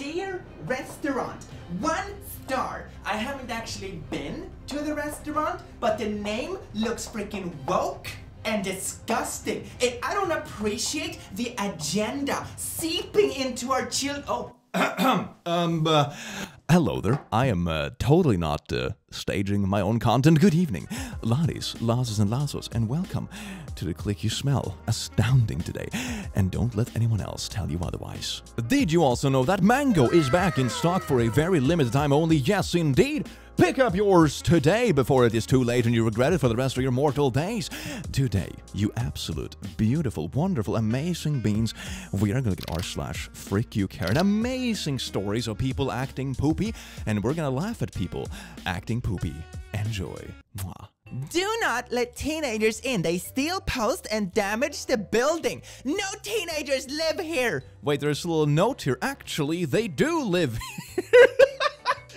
austere restaurant. 1 star. I haven't actually been to the restaurant, but the name looks freaking woke and disgusting. And I don't appreciate the agenda seeping into our children. Oh. Hello there. I am totally not staging my own content. Good evening, laddies, lasses and lassos, and welcome to the click you smell. Astounding today. And don't let anyone else tell you otherwise. Did you also know that mango is back in stock for a very limited time only? Yes, indeed. Pick up yours today before it is too late and you regret it for the rest of your mortal days. Today, you absolute, beautiful, wonderful, amazing beings, we are gonna get r/freak YouKaren. Amazing stories of people acting poopy, and we're gonna laugh at people acting poopy. Enjoy. Mwah. Do not let teenagers in. They steal, post, and damage the building. No teenagers live here. Wait, there's a little note here. Actually, they do live here.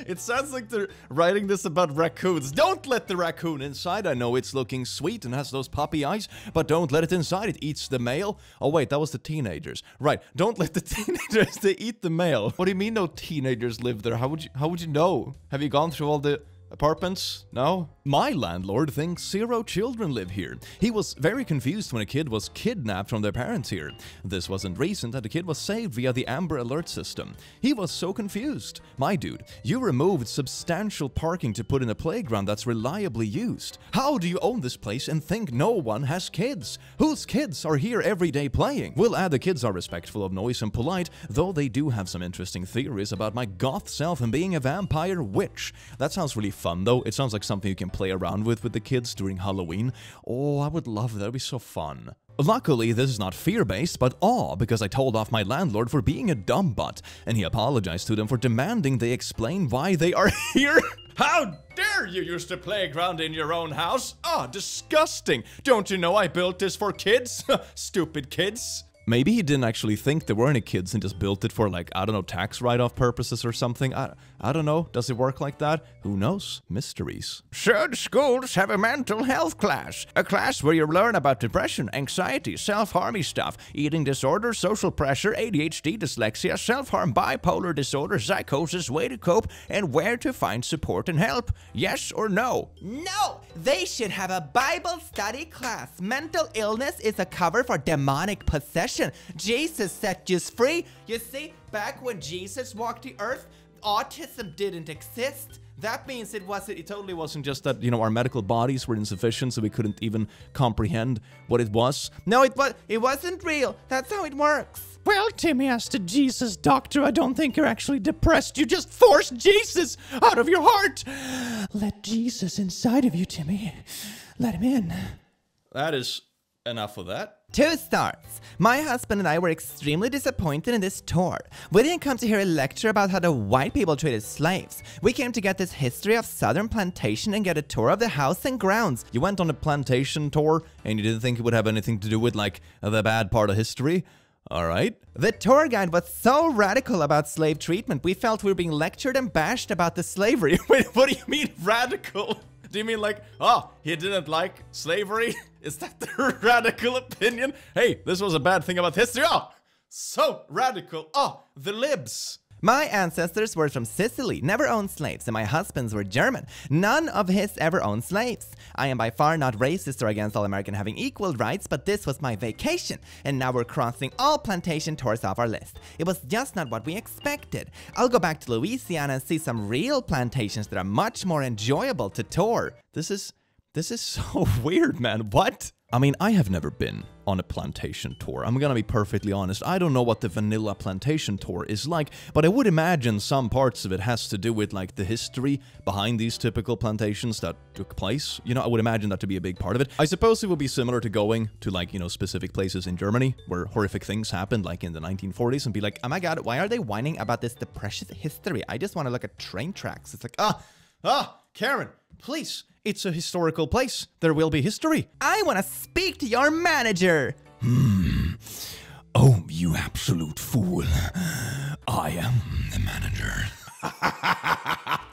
It sounds like they're writing this about raccoons. Don't let the raccoon inside. I know it's looking sweet and has those puppy eyes, but don't let it inside. It eats the mail. Oh wait, that was the teenagers. Right, don't let the teenagers, they eat the mail. What do you mean no teenagers live there? How would you know? Have you gone through all the apartments? No? My landlord thinks 0 children live here. He was very confused when a kid was kidnapped from their parents here. This wasn't recent, and the kid was saved via the Amber Alert system. He was so confused. My dude, you removed substantial parking to put in a playground that's reliably used. How do you own this place and think no one has kids? Whose kids are here every day playing? We'll add the kids are respectful of noise and polite, though they do have some interesting theories about my goth self and being a vampire witch. That sounds really fun though. It sounds like something you can play around with the kids during Halloween. Oh, I would love that. That'd be so fun. Luckily, this is not fear-based, but awe, because I told off my landlord for being a dumb butt, and he apologized to them for demanding they explain why they are here. How dare you use the playground in your own house? Ah, disgusting. Don't you know I built this for kids? Stupid kids. Maybe he didn't actually think there were any kids and just built it for, like, I don't know, tax write-off purposes or something. I don't know. Does it work like that? Who knows? Mysteries. Should schools have a mental health class? A class where you learn about depression, anxiety, self-harmy stuff, eating disorders, social pressure, ADHD, dyslexia, self-harm, bipolar disorder, psychosis, way to cope, and where to find support and help. Yes or no? No! They should have a Bible study class. Mental illness is a cover for demonic possession. Jesus set you free. You see, back when Jesus walked the earth, autism didn't exist. That means it totally wasn't just that, you know, our medical bodies were insufficient, so we couldn't even comprehend what it was. No, it wasn't real. That's how it works. Well, Timmy, as the Jesus doctor, I don't think you're actually depressed. You just forced Jesus out of your heart. Let Jesus inside of you, Timmy. Let him in. That is enough of that. 2 stars. My husband and I were extremely disappointed in this tour. We didn't come to hear a lecture about how the white people treated slaves. We came to get this history of southern plantation and get a tour of the house and grounds. You went on a plantation tour and you didn't think it would have anything to do with, like, the bad part of history? Alright. The tour guide was so radical about slave treatment, we felt we were being lectured and bashed about the slavery. Wait, what do you mean radical? Do you mean like, oh, he didn't like slavery? Is that the radical opinion? Hey, this was a bad thing about history. Oh, so radical. Oh, the libs. My ancestors were from Sicily, never owned slaves, and my husband's were German. None of his ever owned slaves. I am by far not racist or against all Americans having equal rights, but this was my vacation, and now we're crossing all plantation tours off our list. It was just not what we expected. I'll go back to Louisiana and see some real plantations that are much more enjoyable to tour. This is so weird, man. What? I mean, I have never been on a plantation tour. I'm gonna be perfectly honest. I don't know what the vanilla plantation tour is like, but I would imagine some parts of it has to do with, like, the history behind these typical plantations that took place. You know, I would imagine that to be a big part of it. I suppose it would be similar to going to, like, you know, specific places in Germany where horrific things happened, like in the 1940s, and be like, oh my god, why are they whining about this depressive history? I just want to look at train tracks. It's like, Karen, please. It's a historical place. There will be history. I want to speak to your manager. Oh, you absolute fool. I am the manager.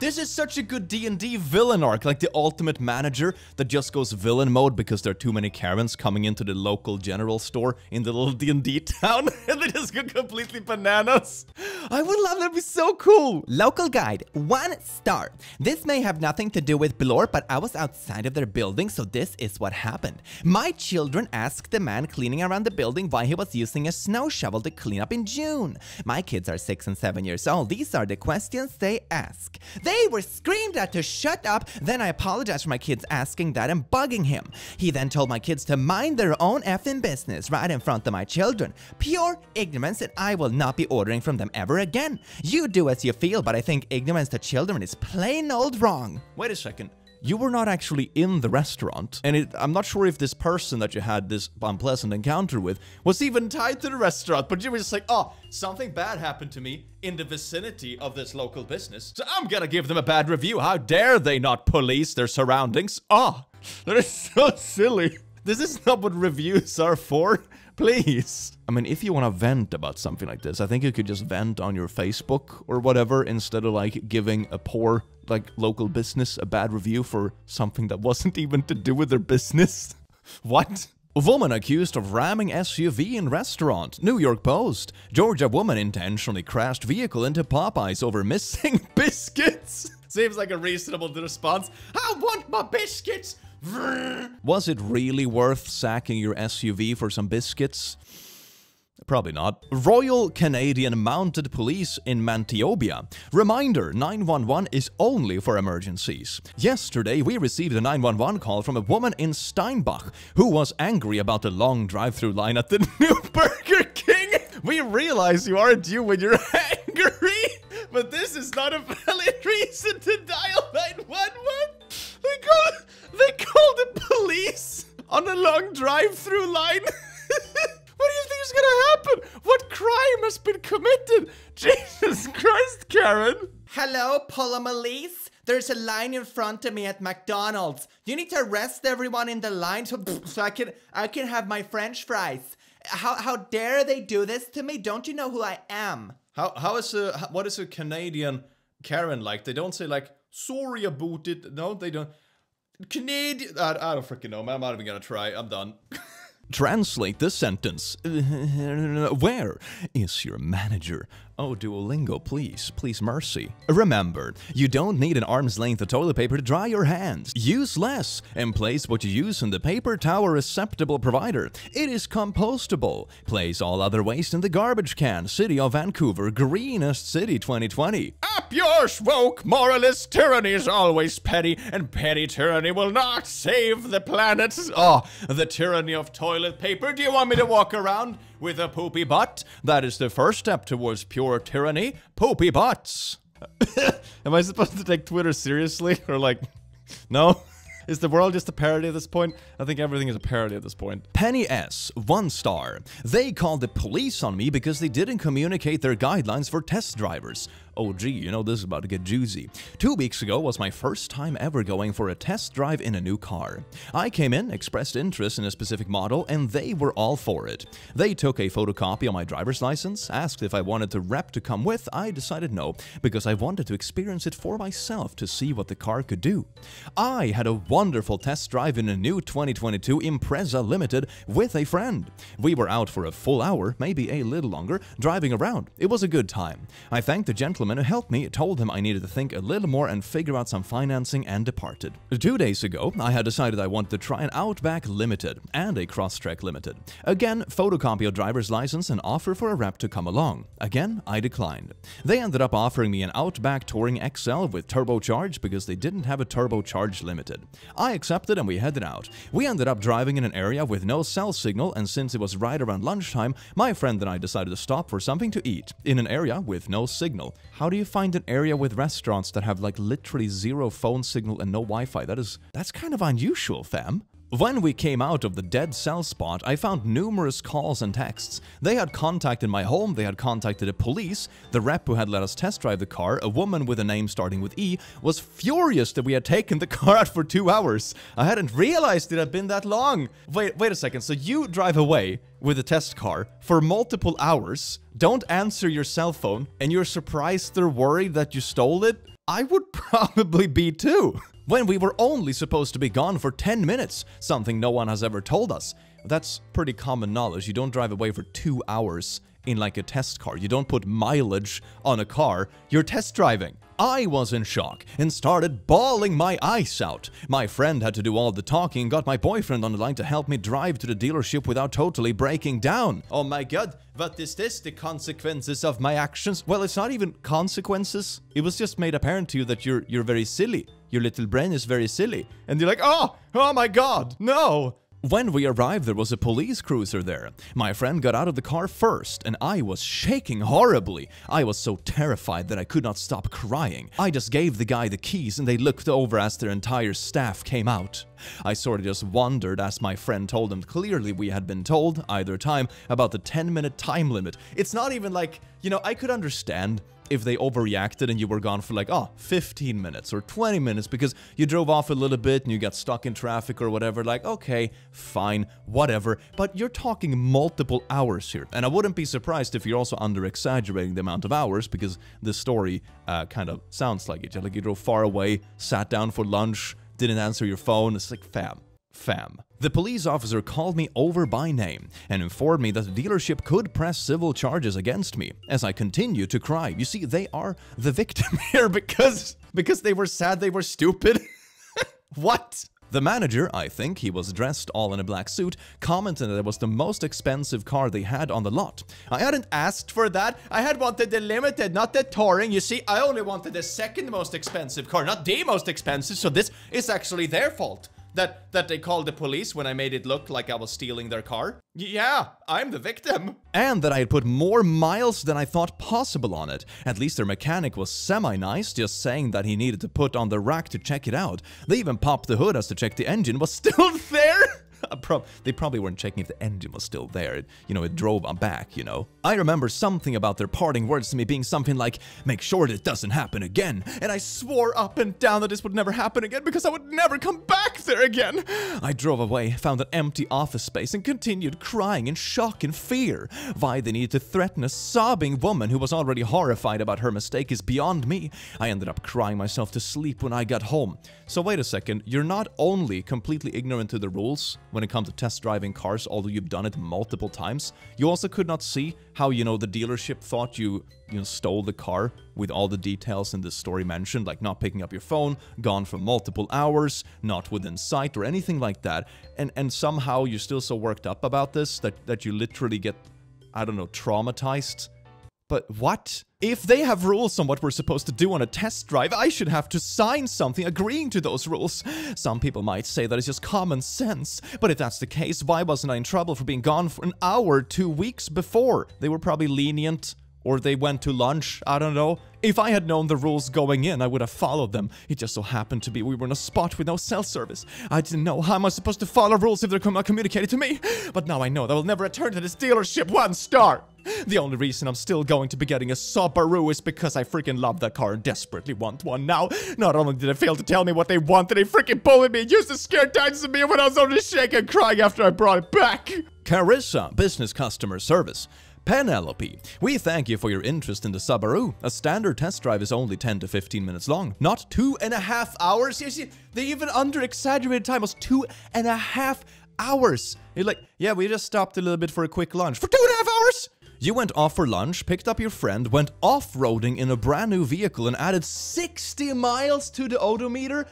This is such a good D&D villain arc, like the ultimate manager that just goes villain mode because there are too many Karens coming into the local general store in the little D&D town and they just go completely bananas. I would love that. It'd be so cool. Local guide, 1 star. This may have nothing to do with Blore, but I was outside of their building, so this is what happened. My children asked the man cleaning around the building why he was using a snow shovel to clean up in June. My kids are 6 and 7 years old. These are the questions they ask. They were screamed at to shut up. Then I apologized for my kids asking that and bugging him. He then told my kids to mind their own effing business right in front of my children. Pure ignorance, and I will not be ordering from them ever again. You do as you feel, but I think ignorance to children is plain old wrong. Wait a second. You were not actually in the restaurant, and I'm not sure if this person that you had this unpleasant encounter with was even tied to the restaurant, but you were just like, oh, something bad happened to me in the vicinity of this local business, so I'm gonna give them a bad review. How dare they not police their surroundings? Oh, that is so silly. This is not what reviews are for. Please. I mean, if you want to vent about something like this, I think you could just vent on your Facebook or whatever instead of like giving a poor, like, local business a bad review for something that wasn't even to do with their business. What? A woman accused of ramming SUV in restaurant. New York Post. Georgia woman intentionally crashed vehicle into Popeyes over missing biscuits. Seems like a reasonable response. I want my biscuits. Was it really worth sacking your SUV for some biscuits? Probably not. Royal Canadian Mounted Police in Mantiobia. Reminder, 911 is only for emergencies. Yesterday, we received a 911 call from a woman in Steinbach who was angry about the long drive-through line at the new Burger King. We realize you aren't you when you're angry, but this is not a valid reason to dial 911. They called the police on a long drive-through line. What do you think is gonna happen? What crime has been committed? Jesus Christ, Karen. Hello, Polomalise. There's a line in front of me at McDonald's. You need to arrest everyone in the line so I can have my French fries. How dare they do this to me? Don't you know who I am? What is a Canadian Karen like? They don't say like, sorry about it. No, they don't. Canadian, I don't freaking know, man. I'm not even gonna try. I'm done. Translate this sentence. Where is your manager? Oh, Duolingo, please. Please, mercy. Remember, you don't need an arm's length of toilet paper to dry your hands. Use less and place what you use in the paper towel receptacle provider. It is compostable. Place all other waste in the garbage can. City of Vancouver, greenest city 2020. Up yours, woke moralist. Tyranny is always petty, and petty tyranny will not save the planet. Oh, the tyranny of toilet paper. Do you want me to walk around with a poopy butt? That is the first step towards pure tyranny. Poopy butts. Am I supposed to take Twitter seriously? Or like, no? Is the world just a parody at this point? I think everything is a parody at this point. Penny S, 1 star. They called the police on me because they didn't communicate their guidelines for test drivers. Oh gee, you know this is about to get juicy. 2 weeks ago was my first time ever going for a test drive in a new car. I came in, expressed interest in a specific model, and they were all for it. They took a photocopy of my driver's license, asked if I wanted the rep to come with. I decided no, because I wanted to experience it for myself to see what the car could do. I had a wonderful test drive in a new 2022 Impreza Limited with a friend. We were out for a full hour, maybe a little longer, driving around. It was a good time. I thanked the gentleman who helped me, told him I needed to think a little more and figure out some financing, and departed. 2 days ago, I had decided I wanted to try an Outback Limited and a Crosstrek Limited. Again, photocopy of driver's license and offer for a rep to come along. Again, I declined. They ended up offering me an Outback Touring XL with turbocharged because they didn't have a turbocharged Limited. I accepted and we headed out. We ended up driving in an area with no cell signal, and since it was right around lunchtime, my friend and I decided to stop for something to eat in an area with no signal. How do you find an area with restaurants that have like literally zero phone signal and no Wi-Fi? That's kind of unusual, fam. When we came out of the dead cell spot, I found numerous calls and texts. They had contacted my home, they had contacted the police. The rep who had let us test drive the car, a woman with a name starting with E, was furious that we had taken the car out for 2 hours. I hadn't realized it had been that long. Wait a second, so you drive away with a test car for multiple hours, don't answer your cell phone, and you're surprised they're worried that you stole it? I would probably be too. When we were only supposed to be gone for 10 minutes, something no one has ever told us. That's pretty common knowledge. You don't drive away for 2 hours in like a test car. You don't put mileage on a car. You're test driving. I was in shock and started bawling my eyes out. My friend had to do all the talking and got my boyfriend on the line to help me drive to the dealership without totally breaking down. Oh my god, what is this? The consequences of my actions? Well, it's not even consequences. It was just made apparent to you that you're very silly. Your little brain is very silly. And you're like, oh my god, no. When we arrived, there was a police cruiser there. My friend got out of the car first, and I was shaking horribly. I was so terrified that I could not stop crying. I just gave the guy the keys, and they looked over as their entire staff came out. I sort of just wondered as my friend told them clearly we had been told, either time, about the 10-minute time limit. It's not even like, you know, I could understand if they overreacted and you were gone for like, 15 minutes or 20 minutes because you drove off a little bit and you got stuck in traffic or whatever, like, okay, fine, whatever. But you're talking multiple hours here. And I wouldn't be surprised if you're also under-exaggerating the amount of hours because the story kind of sounds like it. Like you drove far away, sat down for lunch, didn't answer your phone. It's like, fam. The police officer called me over by name and informed me that the dealership could press civil charges against me as I continued to cry. You see, they are the victim here because they were sad, they were stupid. What? The manager, I think he was dressed all in a black suit, commented that it was the most expensive car they had on the lot. I hadn't asked for that. I had wanted the limited, not the touring. You see, I only wanted the second most expensive car, not the most expensive, so this is actually their fault. That they called the police when I made it look like I was stealing their car? Yeah, I'm the victim. And that I had put more miles than I thought possible on it. At least their mechanic was semi-nice, just saying that he needed to put on the rack to check it out. They even popped the hood as to check the engine was still there. They probably weren't checking if the engine was still there. It drove on back, you know. I remember something about their parting words to me being something like, make sure this doesn't happen again. And I swore up and down that this would never happen again because I would never come back there again. I drove away, found an empty office space, and continued crying in shock and fear. Why they needed to threaten a sobbing woman who was already horrified about her mistake is beyond me. I ended up crying myself to sleep when I got home. So wait a second, you're not only completely ignorant to the rules when it comes to test driving cars, although you've done it multiple times, you also could not see how, the dealership thought you stole the car with all the details in this story mentioned, like not picking up your phone, gone for multiple hours, not within sight or anything like that. And somehow you're still so worked up about this that you literally get, I don't know, traumatized. But what? If they have rules on what we're supposed to do on a test drive, I should have to sign something agreeing to those rules. Some people might say that it's just common sense, but if that's the case, why wasn't I in trouble for being gone for an hour 2 weeks before? They were probably lenient, or they went to lunch, I don't know. If I had known the rules going in, I would have followed them. It just so happened to be we were in a spot with no cell service. I didn't know how am I supposed to follow rules if they're not communicated to me. But now I know that I will never return to this dealership 1 star. The only reason I'm still going to be getting a Subaru is because I freaking love that car and desperately want one now. Not only did they fail to tell me what they wanted, they freaking bullied me and used the scare tactics of me when I was only shaking and crying after I brought it back. Carissa, business customer service. Penelope, we thank you for your interest in the Subaru. A standard test drive is only 10 to 15 minutes long, not 2.5 hours. You see, they even under-exaggerated time was 2.5 hours. You're like, yeah, we just stopped a little bit for a quick lunch. For 2.5 hours? You went off for lunch, picked up your friend, went off-roading in a brand new vehicle and added 60 miles to the odometer?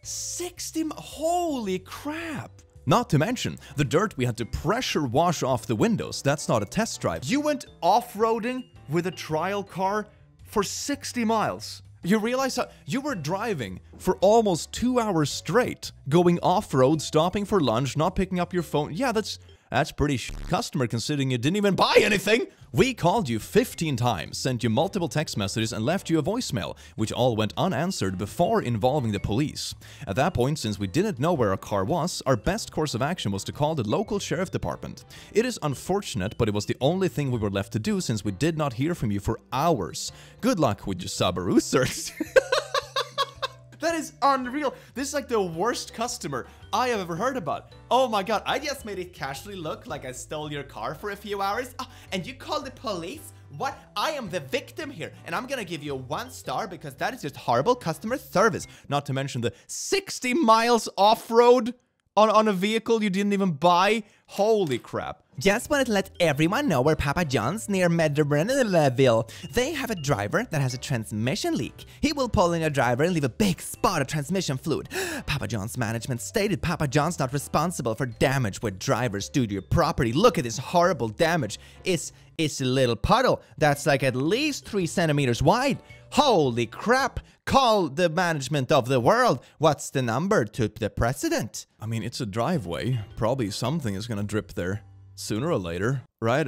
60 holy crap. Not to mention, the dirt we had to pressure wash off the windows. That's not a test drive. You went off-roading with a trial car for 60 miles. You realize how you were driving for almost 2 hours straight, going off-road, stopping for lunch, not picking up your phone. Yeah, that's pretty customer considering you didn't even buy anything. We called you 15 times, sent you multiple text messages and left you a voicemail, which all went unanswered before involving the police. At that point, since we didn't know where our car was, our best course of action was to call the local sheriff department. It is unfortunate, but it was the only thing we were left to do since we did not hear from you for hours. Good luck with your Subaru search. That is unreal. This is like the worst customer I have ever heard about. Oh my god, I just made it casually look like I stole your car for a few hours. Oh, and you called the police? What? I am the victim here. And I'm gonna give you 1 star because that is just horrible customer service. Not to mention the 60 miles off-road on a vehicle you didn't even buy. Holy crap. Just wanted to let everyone know where Papa John's near Medellin. They have a driver that has a transmission leak. He will pull in your driver and leave a big spot of transmission fluid. Papa John's management stated Papa John's not responsible for damage what drivers do to your property. Look at this horrible damage. It's a little puddle that's like at least 3 centimeters wide. Holy crap. Call the management of the world. What's the number to the president? I mean, it's a driveway. Probably something is gonna drip there. Sooner or later, right?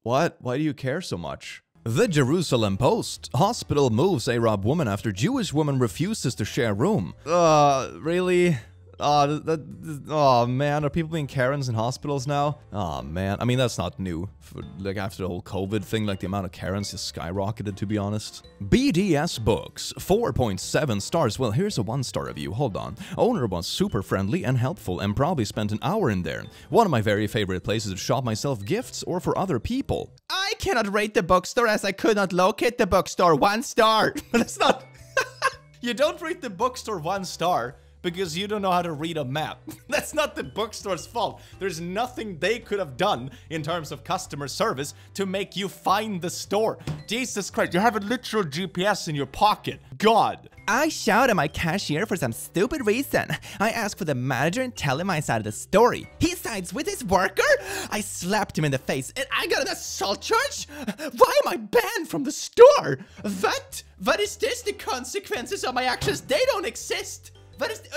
What? Why do you care so much? The Jerusalem Post. Hospital moves Arab woman after Jewish woman refuses to share room. Really? Oh man, are people being Karens in hospitals now? Oh man, I mean that's not new. Like after the whole COVID thing, like the amount of Karens just skyrocketed, to be honest. BDS Books, 4.7 stars. Well, here's a 1-star review, hold on. Owner was super friendly and helpful and probably spent an hour in there. One of my very favorite places to shop myself gifts or for other people. I cannot rate the bookstore as I could not locate the bookstore. 1 star. But it's not... You don't rate the bookstore 1 star because you don't know how to read a map. That's not the bookstore's fault. There's nothing they could have done in terms of customer service to make you find the store. Jesus Christ, you have a literal GPS in your pocket. God. I shout at my cashier for some stupid reason. I ask for the manager and tell him my side of the story. He sides with his worker? I slapped him in the face and I got an assault charge? Why am I banned from the store? What is this? The consequences of my actions, they don't exist.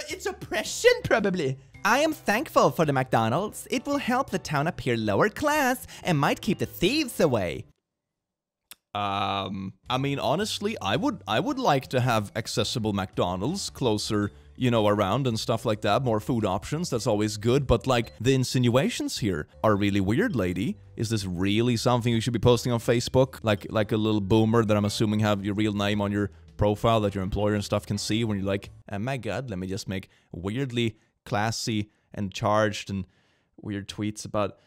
It's oppression, probably. I am thankful for the McDonald's. It will help the town appear lower class and might keep the thieves away. I mean, honestly, I would like to have accessible McDonald's closer, you know, around and stuff like that. More food options, that's always good. But like, the insinuations here are really weird, lady. Is this really something you should be posting on Facebook? Like a little boomer that I'm assuming have your real name on your profile that your employer and stuff can see when you're like, oh my god, let me just make weirdly classy and charged and weird tweets about...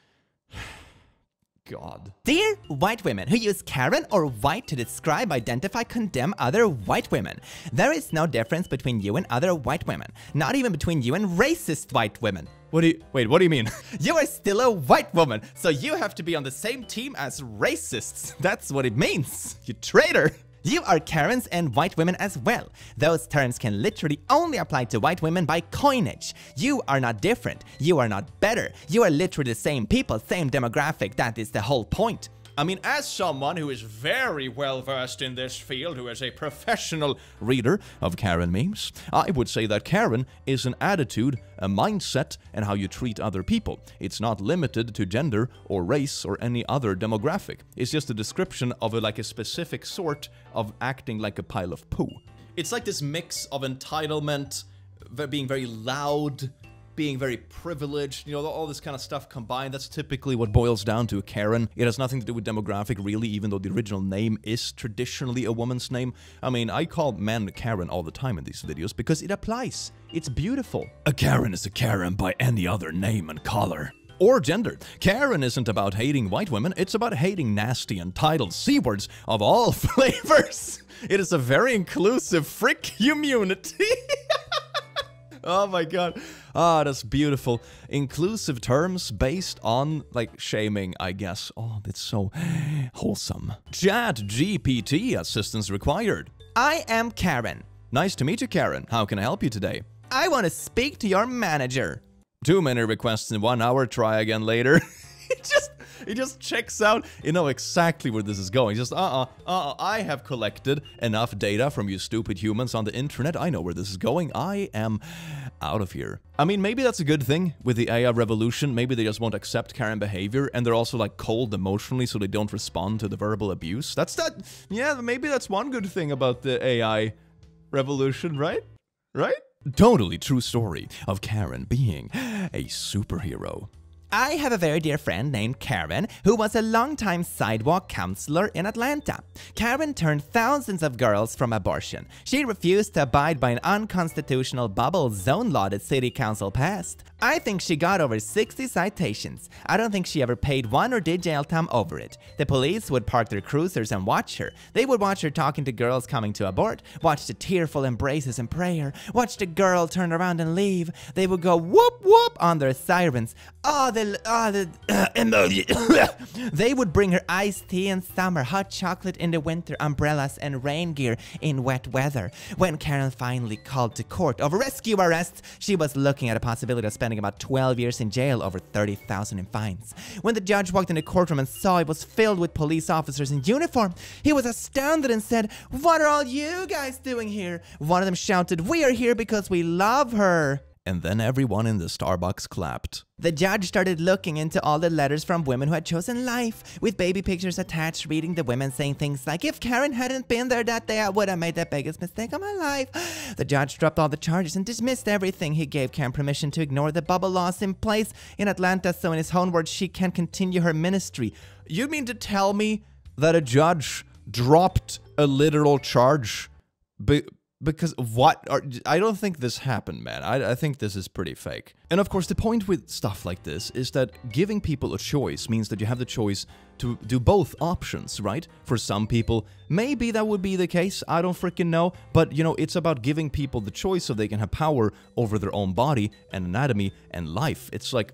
God. Dear white women who use Karen or white to describe, identify, condemn other white women. There is no difference between you and other white women. Not even between you and racist white women. Wait, what do you mean? You are still a white woman, so you have to be on the same team as racists. That's what it means, you traitor. You are Karens and white women as well. Those terms can literally only apply to white women by coinage. You are not different. You are not better. You are literally the same people, same demographic. That is the whole point. I mean, as someone who is very well versed in this field, who is a professional reader of Karen memes, I would say that Karen is an attitude, a mindset, and how you treat other people. It's not limited to gender or race or any other demographic. It's just a description of a specific sort of acting like a pile of poo. It's like this mix of entitlement, being very loud, being very privileged, you know, all this kind of stuff combined. That's typically what boils down to Karen. It has nothing to do with demographic, really, even though the original name is traditionally a woman's name. I mean, I call men Karen all the time in these videos because it applies. It's beautiful. A Karen is a Karen by any other name and color. Or gender. Karen isn't about hating white women, it's about hating nasty, entitled C-words of all flavors. It is a very inclusive frick community. Oh my god. Ah, that's beautiful. Inclusive terms based on, like, shaming, I guess. Oh, that's so wholesome. Chat GPT assistance required. I am Karen. Nice to meet you, Karen. How can I help you today? I want to speak to your manager. Too many requests in 1 hour. Try again later. It just checks out. You know exactly where this is going. Just, I have collected enough data from you stupid humans on the internet. I know where this is going. I am out of here. I mean, maybe that's a good thing with the AI revolution. Maybe they just won't accept Karen behavior, and they're also, like, cold emotionally, so they don't respond to the verbal abuse. Yeah, maybe that's one good thing about the AI revolution, right? Right? Totally true story of Karen being a superhero. I have a very dear friend named Karen who was a longtime sidewalk counselor in Atlanta. Karen turned thousands of girls from abortion. She refused to abide by an unconstitutional bubble zone law that city council passed. I think she got over 60 citations. I don't think she ever paid one or did jail time over it. The police would park their cruisers and watch her. They would watch her talking to girls coming to abort, watch the tearful embraces and prayer, watch the girl turn around and leave. They would go whoop whoop on their sirens. Oh, the They would bring her iced tea in summer, hot chocolate in the winter, umbrellas and rain gear in wet weather. When Karen finally called to court over rescue arrests, she was looking at a possibility of spending about 12 years in jail, over $30,000 in fines. When the judge walked in the courtroom and saw it was filled with police officers in uniform, he was astounded and said, "What are all you guys doing here?" One of them shouted, "We are here because we love her." And then everyone in the Starbucks clapped. The judge started looking into all the letters from women who had chosen life, with baby pictures attached, reading the women saying things like, "If Karen hadn't been there that day, I would have made the biggest mistake of my life." The judge dropped all the charges and dismissed everything. He gave Karen permission to ignore the bubble laws in place in Atlanta, so in his own words, she can continue her ministry. You mean to tell me that a judge dropped a literal charge? Because what? I don't think this happened, man. I think this is pretty fake. And of course, the point with stuff like this is that giving people a choice means that you have the choice to do both options, right? For some people, maybe that would be the case. I don't freaking know. But, you know, it's about giving people the choice so they can have power over their own body and anatomy and life. It's like,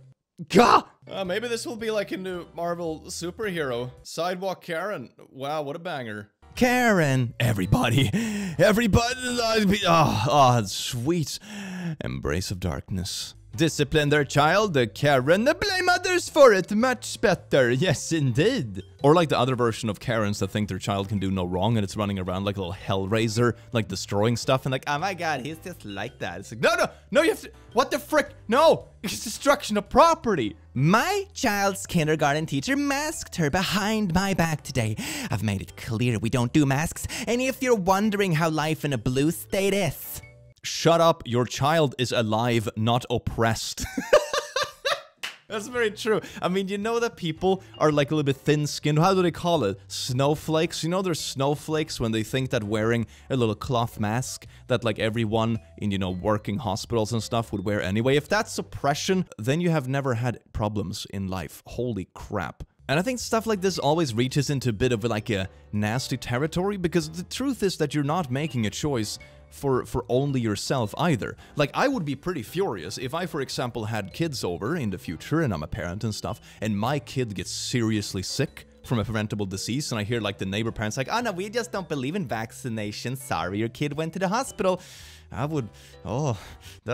gah! Maybe this will be like a new Marvel superhero. Sidewalk Karen. Wow, what a banger. Karen, everybody, sweet embrace of darkness. Discipline their child, the Karen, blame others for it, much better, yes indeed. Or like the other version of Karens that think their child can do no wrong and it's running around like a little hellraiser, like destroying stuff and like, oh my god, he's just like that. It's like, no, you have to, what the frick, no, it's destruction of property. My child's kindergarten teacher masked her behind my back today. I've made it clear we don't do masks, and if you're wondering how life in a blue state is... Shut up, your child is alive, not oppressed. That's very true. I mean, you know that people are like a little bit thin-skinned. How do they call it? Snowflakes? You know there's snowflakes when they think that wearing a little cloth mask that like everyone in, you know, working hospitals and stuff would wear anyway. If that's oppression, then you have never had problems in life. Holy crap. And I think stuff like this always reaches into a bit of like a nasty territory, because the truth is that you're not making a choice for only yourself either. Like, I would be pretty furious if I, for example, had kids over in the future and I'm a parent and stuff, and my kid gets seriously sick from a preventable disease, and I hear like the neighbor parents like, "Oh no, we just don't believe in vaccinations. Sorry, your kid went to the hospital." That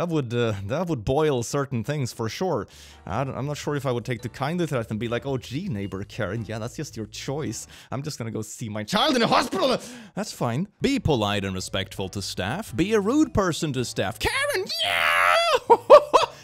would boil certain things for sure. I'm not sure if I would take the kind of that and be like, "Oh gee, neighbor Karen, yeah, that's just your choice. I'm just gonna go see my child in the hospital." That's fine. Be polite and respectful to staff. Be a rude person to staff. Karen, yeah!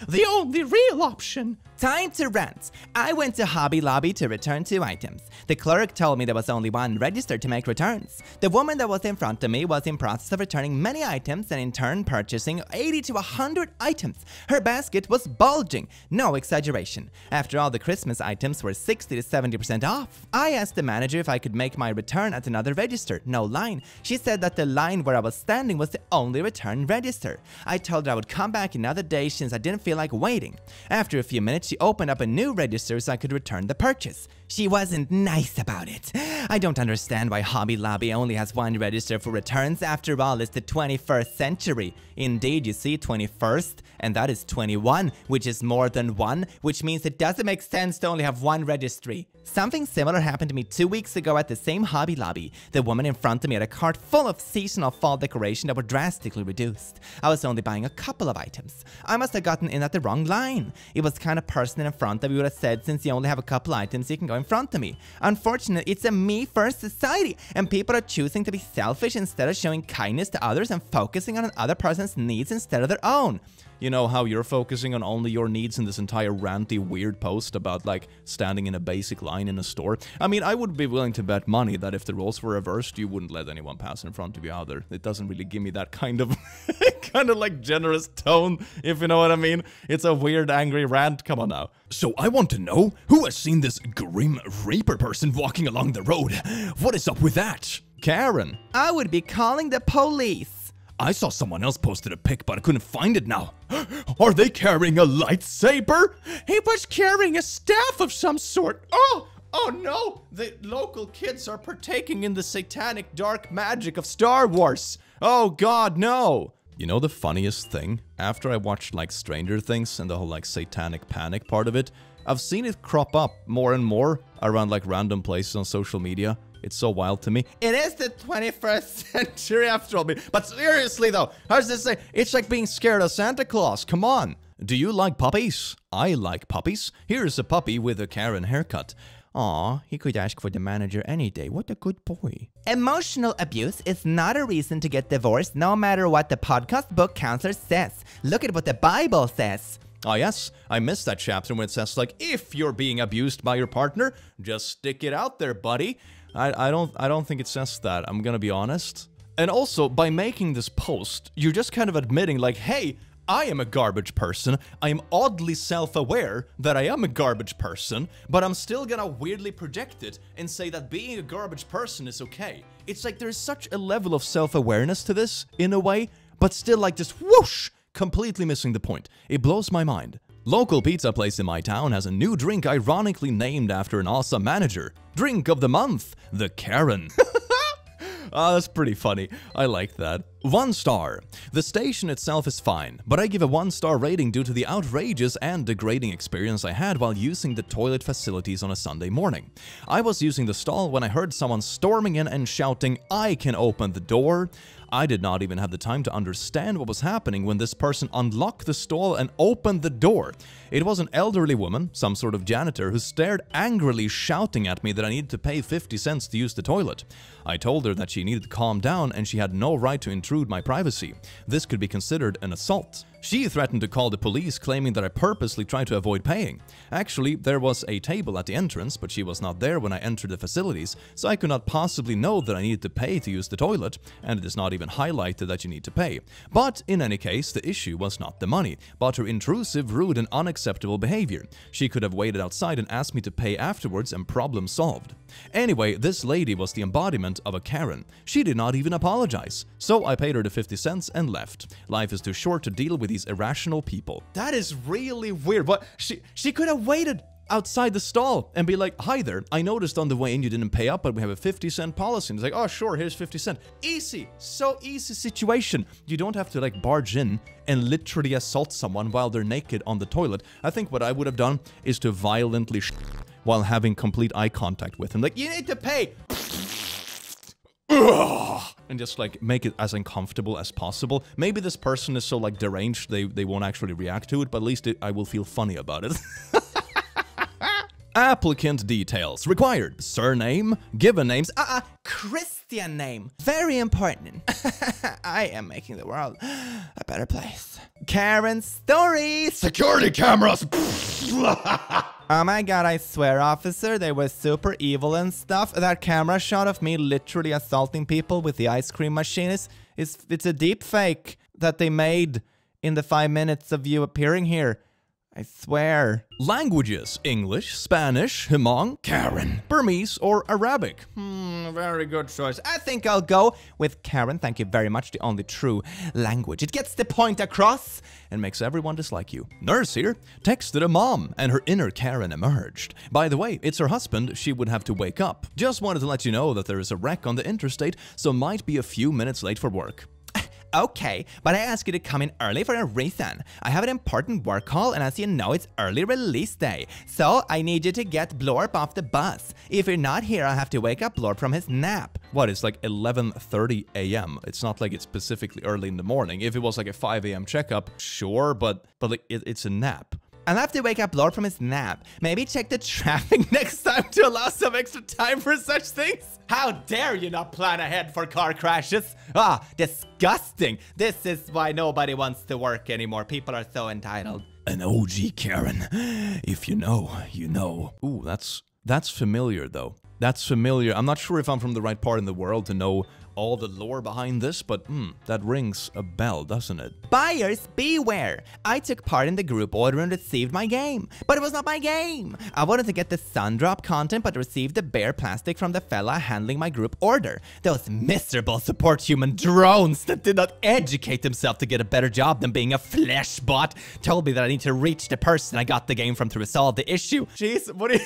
The only real option. Time to rant. I went to Hobby Lobby to return 2 items. The clerk told me there was only 1 register to make returns. The woman that was in front of me was in process of returning many items and in turn purchasing 80 to 100 items. Her basket was bulging. No exaggeration. After all, the Christmas items were 60 to 70% off. I asked the manager if I could make my return at another register. No line. She said that the line where I was standing was the only return register. I told her I would come back another day since I didn't feel like waiting. After a few minutes, she opened up a new register so I could return the purchase. She wasn't nice about it. I don't understand why Hobby Lobby only has 1 register for returns. After all, it's the 21st century. Indeed, you see, 21st, and that is 21, which is more than 1, which means it doesn't make sense to only have 1 registry. Something similar happened to me 2 weeks ago at the same Hobby Lobby. The woman in front of me had a cart full of seasonal fall decoration that were drastically reduced. I was only buying a couple of items. I must have gotten in at the wrong line. It was kind of person in front that we would have said, since you only have a couple items, you can go in front of me. Unfortunately, it's a me-first society, and people are choosing to be selfish instead of showing kindness to others and focusing on another person's needs instead of their own. You know how you're focusing on only your needs in this entire ranty weird post about like standing in a basic line in a store? I mean, I would be willing to bet money that if the roles were reversed, you wouldn't let anyone pass in front of you either. It doesn't really give me that kind of like generous tone, if you know what I mean. It's a weird angry rant, come on now. So I want to know, who has seen this grim reaper person walking along the road? What is up with that? Karen. I would be calling the police. I saw someone else posted a pic, but I couldn't find it now. Are they carrying a lightsaber? He was carrying a staff of some sort. Oh no! The local kids are partaking in the satanic dark magic of Star Wars. Oh god, no! You know the funniest thing? After I watched like Stranger Things and the whole like satanic panic part of it, I've seen it crop up more and more around like random places on social media. It's so wild to me. It is the 21st Century after all. But seriously though, how does this say? It's like being scared of Santa Claus. Come on. Do you like puppies? I like puppies. Here's a puppy with a Karen haircut. Aw, he could ask for the manager any day. What a good boy. Emotional abuse is not a reason to get divorced, no matter what the podcast book counselor says. Look at what the Bible says. Oh yes, I missed that chapter when it says like, if you're being abused by your partner, just stick it out there, buddy. I don't think it says that, I'm gonna be honest. And also, by making this post, you're just kind of admitting like, hey, I am a garbage person. I am oddly self-aware that I am a garbage person, but I'm still gonna weirdly project it and say that being a garbage person is okay. It's like there's such a level of self-awareness to this, in a way, but still like just whoosh, completely missing the point. It blows my mind. Local pizza place in my town has a new drink ironically named after an awesome manager. Drink of the month, the Karen. Oh, that's pretty funny. I like that. 1 star. The station itself is fine, but I give a 1-star rating due to the outrageous and degrading experience I had while using the toilet facilities on a Sunday morning. I was using the stall when I heard someone storming in and shouting, "I can open the door." I did not even have the time to understand what was happening when this person unlocked the stall and opened the door. It was an elderly woman, some sort of janitor, who stared angrily, shouting at me that I needed to pay 50 cents to use the toilet. I told her that she needed to calm down and she had no right to intrude my privacy. This could be considered an assault. She threatened to call the police, claiming that I purposely tried to avoid paying. Actually, there was a table at the entrance, but she was not there when I entered the facilities, so I could not possibly know that I needed to pay to use the toilet, and it is not even highlighted that you need to pay. But in any case, the issue was not the money, but her intrusive, rude, and unacceptable behavior. She could have waited outside and asked me to pay afterwards, and problem solved. Anyway, this lady was the embodiment of a Karen. She did not even apologize. So I paid her the 50 cents and left. Life is too short to deal with these irrational people. That is really weird. But she could have waited outside the stall and be like, "Hi there, I noticed on the way in you didn't pay up, but we have a 50-cent policy." And it's like, "Oh sure, here's 50 cents. Easy, so easy situation. You don't have to like barge in and literally assault someone while they're naked on the toilet. I think what I would have done is to violently while having complete eye contact with him. Like, "You need to pay." And just like make it as uncomfortable as possible. Maybe this person is so like deranged they won't actually react to it, but at least I will feel funny about it. Applicant details required: surname, given names, Christian name. Very important. I am making the world a better place. Karen stories. security cameras. Oh my god, I swear, officer, they were super evil and stuff. That camera shot of me literally assaulting people with the ice cream machine it's a deep fake that they made in the 5 minutes of you appearing here. I swear. Languages: English, Spanish, Hmong, Karen, Burmese, or Arabic. Very good choice. I think I'll go with Karen. Thank you very much. The only true language. It gets the point across and makes everyone dislike you. Nurse here texted a mom and her inner Karen emerged. By the way, it's her husband. She would have to wake up. Just wanted to let you know that there is a wreck on the interstate, so might be a few minutes late for work. Okay, but I ask you to come in early for a reason. I have an important work call, and as you know, it's early release day. So I need you to get Blorp off the bus. If you're not here, I'll have to wake up Blorp from his nap. What, it's like 11:30 a.m. It's not like it's specifically early in the morning. If it was like a 5 a.m. checkup, sure, but like it's a nap. I'll have to wake up Lord from his nap. Maybe check the traffic next time to allow some extra time for such things. How dare you not plan ahead for car crashes? Disgusting. This is why nobody wants to work anymore. People are so entitled. An OG Karen. If you know, you know. Ooh, that's familiar though. That's familiar. I'm not sure if I'm from the right part in the world to know all the lore behind this, but that rings a bell, doesn't it? Buyers beware! I took part in the group order and received my game, but it was not my game. I wanted to get the Sundrop content, but received the bare plastic from the fella handling my group order. Those miserable support human drones that did not educate themselves to get a better job than being a flesh bot told me that I need to reach the person I got the game from to resolve the issue. Jeez, what are you...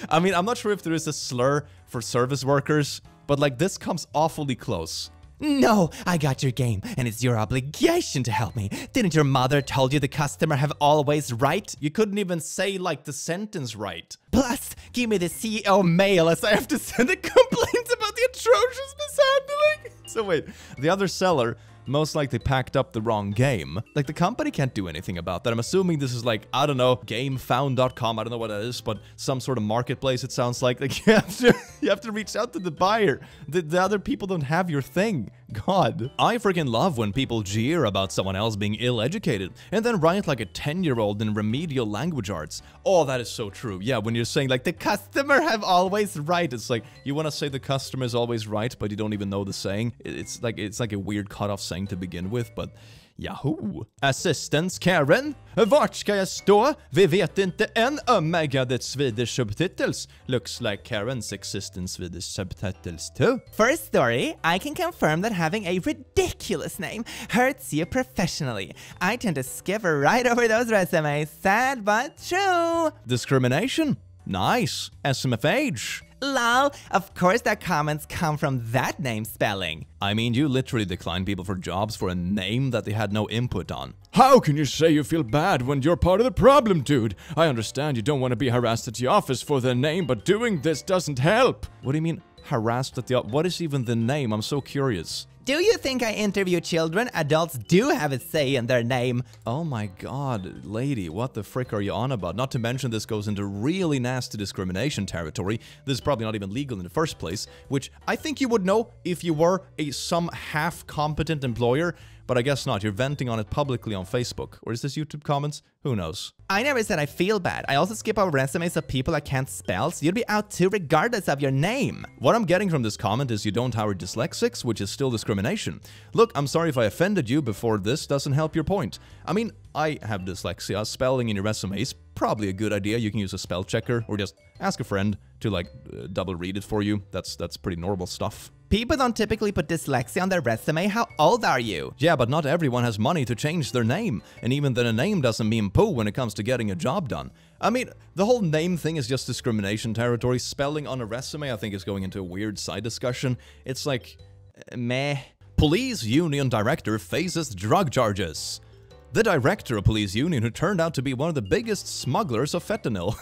I mean, I'm not sure if there is a slur for service workers, but like this comes awfully close. No, I got your game, and it's your obligation to help me. Didn't your mother told you the customer have always right? You couldn't even say, like, the sentence right. Plus, give me the CEO mail as I have to send a complaint about the atrocious mishandling. So wait, the other seller most likely packed up the wrong game. Like, the company can't do anything about that. I'm assuming this is like, I don't know, gamefound.com. I don't know what that is, but some sort of marketplace, it sounds like. Like, you have to reach out to the buyer. The other people don't have your thing. God. I freaking love when people jeer about someone else being ill-educated and then write like a 10-year-old in remedial language arts. Oh, that is so true. Yeah, when you're saying like, the customer have always right. It's like, you want to say the customer is always right, but you don't even know the saying. It's like a weird cut-off saying to begin with, but Yahoo! Assistance Karen? Vart ska jag stå? Vi vet inte än. Oh my god, it's Swedish subtitles. Looks like Karen's exists in Swedish subtitles too. First story, I can confirm that having a ridiculous name hurts you professionally. I tend to skip right over those resumes. Sad but true. Discrimination? Nice. SMFH. Lol, of course that comments come from that name spelling. I mean, you literally decline people for jobs for a name that they had no input on. How can you say you feel bad when you're part of the problem, dude? I understand you don't want to be harassed at the office for the name, but doing this doesn't help. What do you mean, harassed at the office? What is even the name? I'm so curious. Do you think I interview children? Adults do have a say in their name. Oh my god, lady, what the frick are you on about? Not to mention this goes into really nasty discrimination territory. This is probably not even legal in the first place, which I think you would know if you were some half-competent employer, but I guess not. You're venting on it publicly on Facebook. Or is this YouTube comments? Who knows? I never said I feel bad. I also skip over resumes of people I can't spell, so you'd be out too regardless of your name. What I'm getting from this comment is you don't hire dyslexics, which is still discrimination. Look, I'm sorry if I offended you before. This doesn't help your point. I mean, I have dyslexia. Spelling in your resume is probably a good idea. You can use a spell checker or just ask a friend to like double read it for you. That's pretty normal stuff. People don't typically put dyslexia on their resume. How old are you? Yeah, but not everyone has money to change their name. And even then a name doesn't mean poo when it comes to getting a job done. I mean, the whole name thing is just discrimination territory. Spelling on a resume, I think, is going into a weird side discussion. It's like, meh. Police union director faces drug charges. The director of police union who turned out to be one of the biggest smugglers of fentanyl.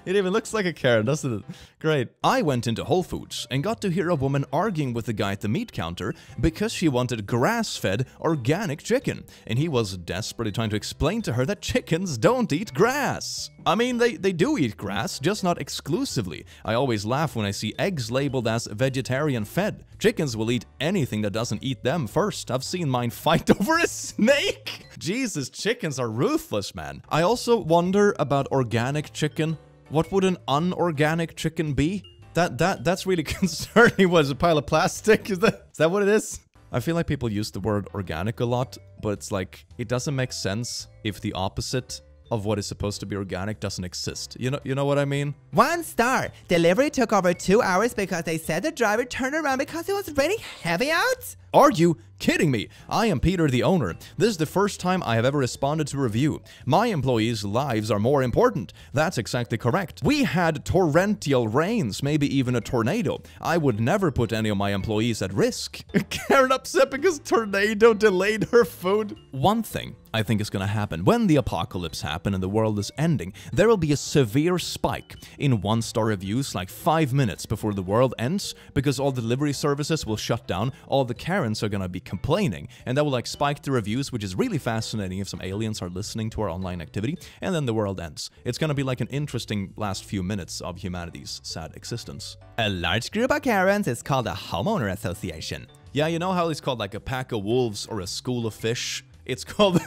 It even looks like a Karen, doesn't it? Great. I went into Whole Foods and got to hear a woman arguing with the guy at the meat counter because she wanted grass-fed organic chicken, and he was desperately trying to explain to her that chickens don't eat grass. I mean, they do eat grass, just not exclusively. I always laugh when I see eggs labeled as vegetarian-fed. Chickens will eat anything that doesn't eat them first. I've seen mine fight over a snake. Jesus, chickens are ruthless, man. I also wonder about organic chicken. What would an unorganic chicken be? That's really concerning. What is it, a pile of plastic? Is that what it is? I feel like people use the word organic a lot, but it's like, it doesn't make sense if the opposite of what is supposed to be organic doesn't exist. You know what I mean? 1 star. Delivery took over 2 hours because they said the driver turned around because it was raining heavy out? Are you kidding me? I am Peter, the owner. This is the first time I have ever responded to a review. My employees' lives are more important. That's exactly correct. We had torrential rains, maybe even a tornado. I would never put any of my employees at risk. Karen upset because tornado delayed her food. One thing I think is gonna happen when the apocalypse happens and the world is ending, there will be a severe spike in 1-star reviews like 5 minutes before the world ends because all delivery services will shut down, all the Karens are gonna be complaining, and that will like spike the reviews, which is really fascinating if some aliens are listening to our online activity, and then the world ends. It's gonna be like an interesting last few minutes of humanity's sad existence. A large group of Karens is called a homeowner association. Yeah, you know how it's called like a pack of wolves or a school of fish? It's called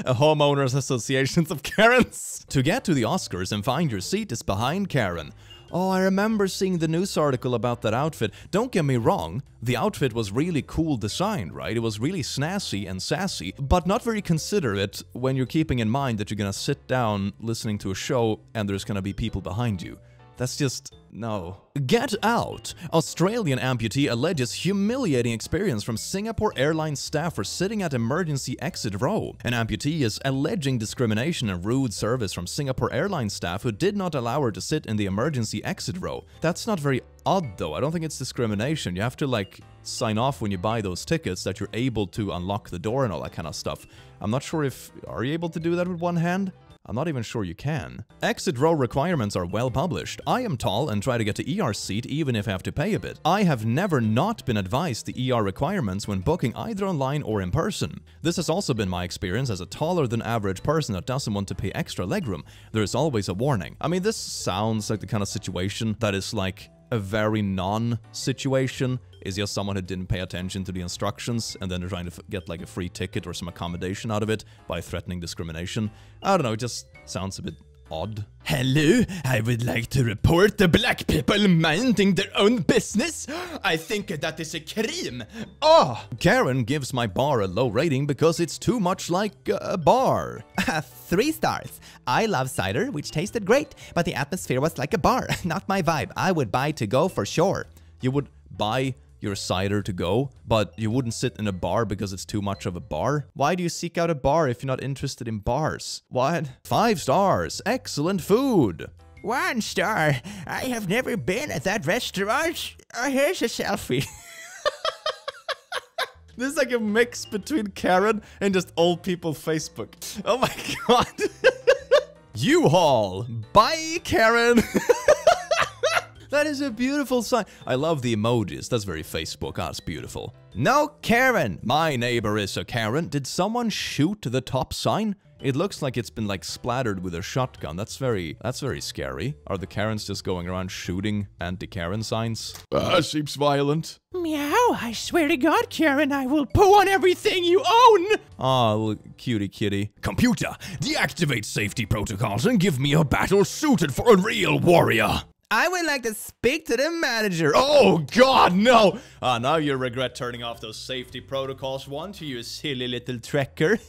a homeowners associations of Karens. To get to the Oscars and find your seat is behind Karen. Oh, I remember seeing the news article about that outfit. Don't get me wrong, the outfit was really cool designed, right? It was really snazzy and sassy, but not very considerate when you're keeping in mind that you're gonna sit down listening to a show and there's gonna be people behind you. That's just... no. Get out! Australian amputee alleges humiliating experience from Singapore Airlines staff for sitting at emergency exit row. An amputee is alleging discrimination and rude service from Singapore Airlines staff who did not allow her to sit in the emergency exit row. That's not very odd though. I don't think it's discrimination. You have to like sign off when you buy those tickets that you're able to unlock the door and all that kind of stuff. I'm not sure if... are you able to do that with one hand? I'm not even sure you can. Exit row requirements are well published. I am tall and try to get the ER seat even if I have to pay a bit. I have never not been advised the ER requirements when booking either online or in person. This has also been my experience as a taller than average person that doesn't want to pay extra legroom. There is always a warning. I mean, this sounds like the kind of situation that is like a very non-situation. Is just someone who didn't pay attention to the instructions and then they're trying to get like a free ticket or some accommodation out of it by threatening discrimination. I don't know, it just sounds a bit odd. Hello, I would like to report the black people minding their own business. I think that is a crime. Oh! Karen gives my bar a low rating because it's too much like a bar. 3 stars. I love cider, which tasted great, but the atmosphere was like a bar. Not my vibe. I would buy to go for sure. You would buy your cider to go, but you wouldn't sit in a bar because it's too much of a bar? Why do you seek out a bar if you're not interested in bars? What? 5 stars. Excellent food. 1 star. I have never been at that restaurant. Here's a selfie. This is like a mix between Karen and just old people Facebook. Oh my god. U-Haul. Bye, Karen. That is a beautiful sign. I love the emojis. That's very Facebook. That's beautiful. No, Karen. My neighbor is a Karen. Did someone shoot the top sign? It looks like it's been like splattered with a shotgun. That's very scary. Are the Karens just going around shooting anti-Karen signs? Seems violent. Meow, I swear to God, Karen, I will poo on everything you own. Oh, cutie kitty. Computer, deactivate safety protocols and give me a battle suited for a real warrior. I would like to speak to the manager. Oh god, no! Now you regret turning off those safety protocols, won't you silly little trekker?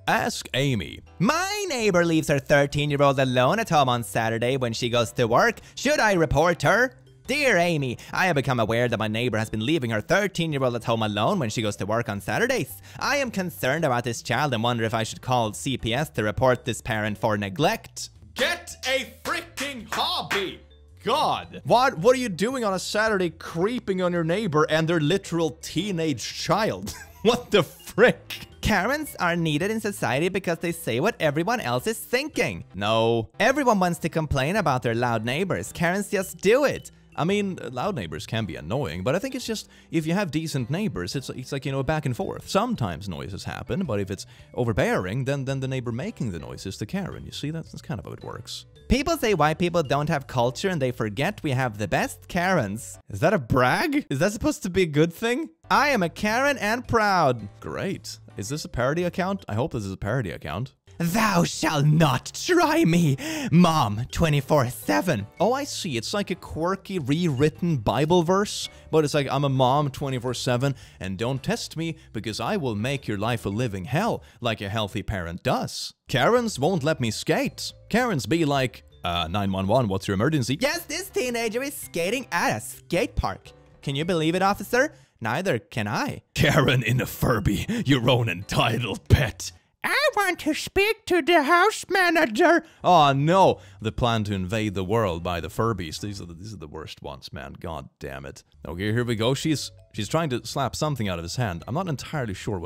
Ask Amy. My neighbor leaves her 13-year-old alone at home on Saturday when she goes to work. Should I report her? Dear Amy, I have become aware that my neighbor has been leaving her 13-year-old at home alone when she goes to work on Saturdays. I am concerned about this child and wonder if I should call CPS to report this parent for neglect. Get a freaking hobby! God. What are you doing on a Saturday creeping on your neighbor and their literal teenage child? What the frick? Karens are needed in society because they say what everyone else is thinking. No. Everyone wants to complain about their loud neighbors. Karens just do it. I mean, loud neighbors can be annoying, but I think it's just, if you have decent neighbors, it's like, you know, back and forth. Sometimes noises happen, but if it's overbearing, then the neighbor making the noise is the Karen. You see, that's kind of how it works. People say white people don't have culture and they forget we have the best Karens. Is that a brag? Is that supposed to be a good thing? I am a Karen and proud. Great. Is this a parody account? I hope this is a parody account. Thou shalt not try me, Mom, 24/7. Oh, I see. It's like a quirky rewritten Bible verse, but it's like, I'm a mom 24/7, and don't test me because I will make your life a living hell, like a healthy parent does. Karens won't let me skate. Karens be like, 911, what's your emergency? Yes, this teenager is skating at a skate park. Can you believe it, officer? Neither can I. Karen in a Furby, your own entitled pet. I want to speak to the house manager. Oh no, the plan to invade the world by the Furbies. These are the worst ones, man. God damn it. Okay, here we go. She's trying to slap something out of his hand. I'm not entirely sure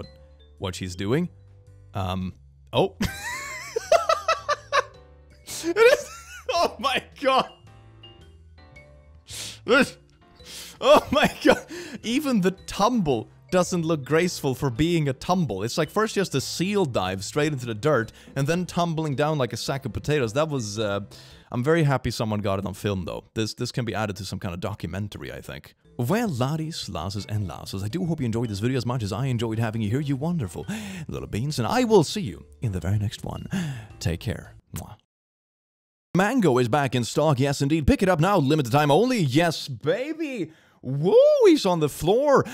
what she's doing. Oh. It is. Oh my god. Oh my god. Even the tumble doesn't look graceful for being a tumble. It's like first just a seal dive straight into the dirt and then tumbling down like a sack of potatoes. That was, I'm very happy someone got it on film though. This can be added to some kind of documentary, I think. Well, laddies, lasses, and lasses, I do hope you enjoyed this video as much as I enjoyed having you here, you wonderful little beans, and I will see you in the very next one. Take care. Mwah. Mango is back in stock, yes indeed. Pick it up now, limited time only. Yes, baby. Woo, he's on the floor.